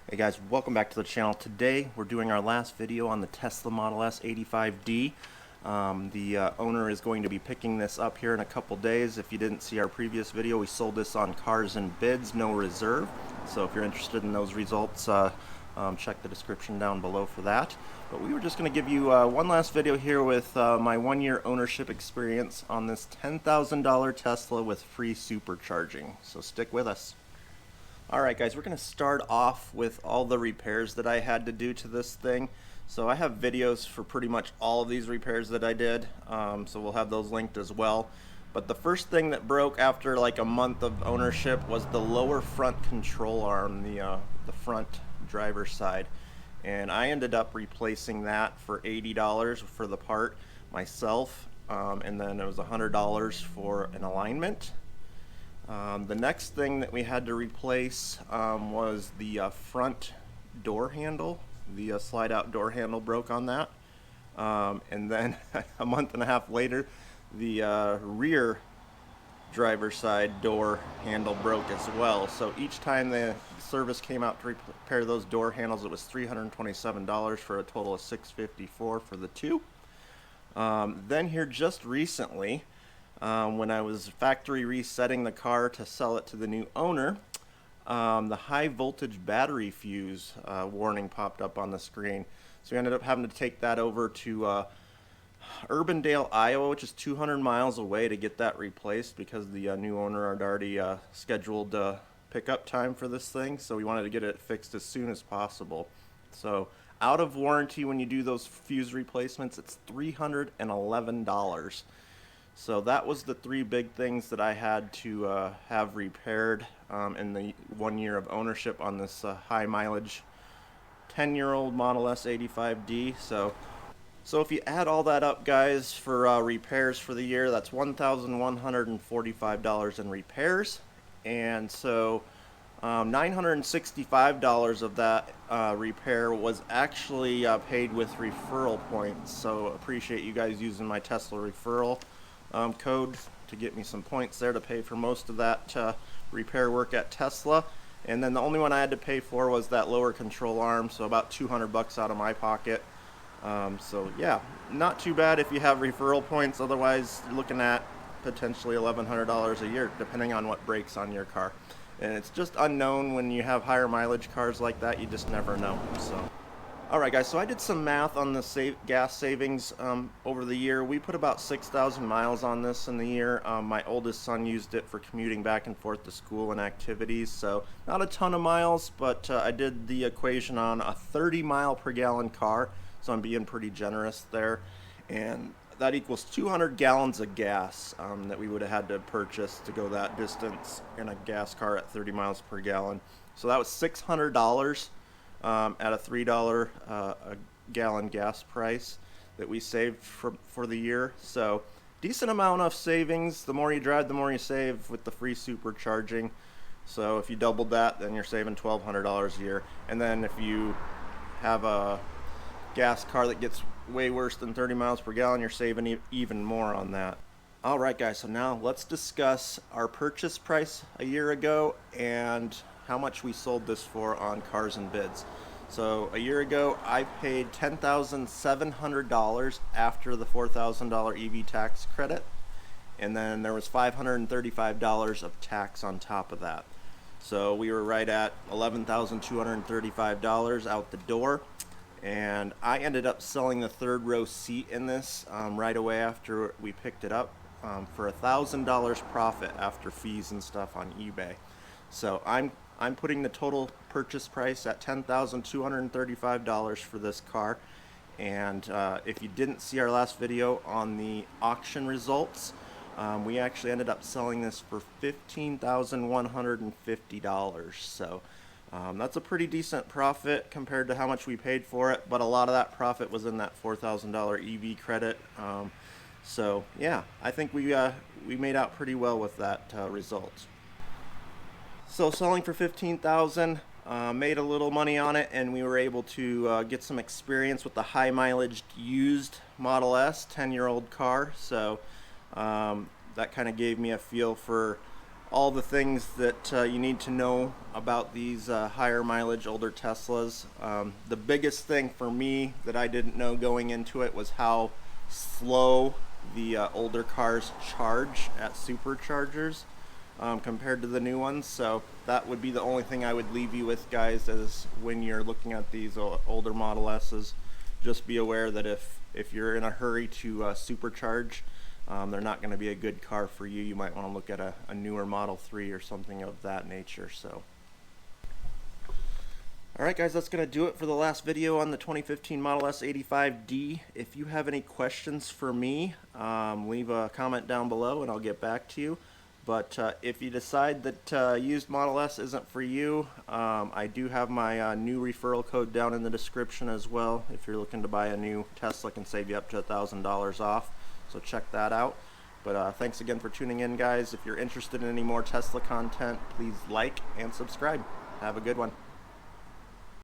Hey guys, welcome back to the channel. Today we're doing our last video on the Tesla Model S 85D. The owner is going to be picking this up here in a couple days. If you didn't see our previous video, we sold this on Cars and Bids, no reserve. So if you're interested in those results, check the description down below for that. But we were just going to give you one last video here with my 1-year ownership experience on this $10,000 Tesla with free supercharging. So stick with us. Alright guys, we're going to start off with all the repairs that I had to do to this thing. So I have videos for pretty much all of these repairs that I did, so we'll have those linked as well. But the first thing that broke after like a month of ownership was the lower front control arm, the front driver's side. And I ended up replacing that for $80 for the part myself, and then it was $100 for an alignment. The next thing that we had to replace was the front door handle. The slide out door handle broke on that. And then a month and a half later, the rear driver's side door handle broke as well. So each time the service came out to repair those door handles, it was $327 for a total of $654 for the two. Then here just recently, when I was factory resetting the car to sell it to the new owner, the high voltage battery fuse warning popped up on the screen. So we ended up having to take that over to Urbandale, Iowa, which is 200 miles away, to get that replaced because the new owner had already scheduled pickup time for this thing. So we wanted to get it fixed as soon as possible. So out of warranty, when you do those fuse replacements, it's $311. So that was the three big things that I had to have repaired in the 1 year of ownership on this high mileage 10-year-old Model S 85D. So if you add all that up, guys, for repairs for the year, that's $1,145 in repairs. And so $965 of that repair was actually paid with referral points. So appreciate you guys using my Tesla referral code to get me some points there to pay for most of that repair work at Tesla. And then the only one I had to pay for was that lower control arm, so about $200 out of my pocket. So yeah, not too bad if you have referral points. Otherwise, you're looking at potentially $1,100 a year, depending on what breaks on your car. And it's just unknown when you have higher mileage cars like that. You just never know. So. Alright guys, so I did some math on the gas savings over the year. We put about 6,000 miles on this in the year. My oldest son used it for commuting back and forth to school and activities, so not a ton of miles, but I did the equation on a 30 mile per gallon car, so I'm being pretty generous there. And that equals 200 gallons of gas that we would have had to purchase to go that distance in a gas car at 30 miles per gallon. So that was $600. At a $3 a gallon gas price that we saved for the year. So decent amount of savings. The more you drive, the more you save with the free supercharging. So if you doubled that, then you're saving $1,200 a year. And then if you have a gas car that gets way worse than 30 miles per gallon, you're saving even more on that. Alright guys, so now let's discuss our purchase price a year ago and how much we sold this for on Cars and Bids. So a year ago I paid $10,700 after the $4,000 EV tax credit, and then there was $535 of tax on top of that. So we were right at $11,235 out the door, and I ended up selling the third row seat in this right away after we picked it up for $1,000 profit after fees and stuff on eBay. So I'm putting the total purchase price at $10,235 for this car. And if you didn't see our last video on the auction results, we actually ended up selling this for $15,150. So that's a pretty decent profit compared to how much we paid for it, but a lot of that profit was in that $4,000 EV credit. So yeah, I think we made out pretty well with that result. So selling for $15,000, made a little money on it, and we were able to get some experience with the high mileage used Model S 10-year-old car. So that kind of gave me a feel for all the things that you need to know about these higher mileage older Teslas. The biggest thing for me that I didn't know going into it was how slow the older cars charge at superchargers compared to the new ones. So that would be the only thing I would leave you with, guys, is when you're looking at these older Model S's, just be aware that if you're in a hurry to supercharge, they're not going to be a good car for you. You might want to look at a newer Model 3 or something of that nature. So, alright guys, that's going to do it for the last video on the 2015 Model S 85D. If you have any questions for me, leave a comment down below and I'll get back to you. But if you decide that used Model S isn't for you, I do have my new referral code down in the description as well. If you're looking to buy a new Tesla, it can save you up to $1,000 off. So check that out. But thanks again for tuning in, guys. If you're interested in any more Tesla content, please like and subscribe. Have a good one.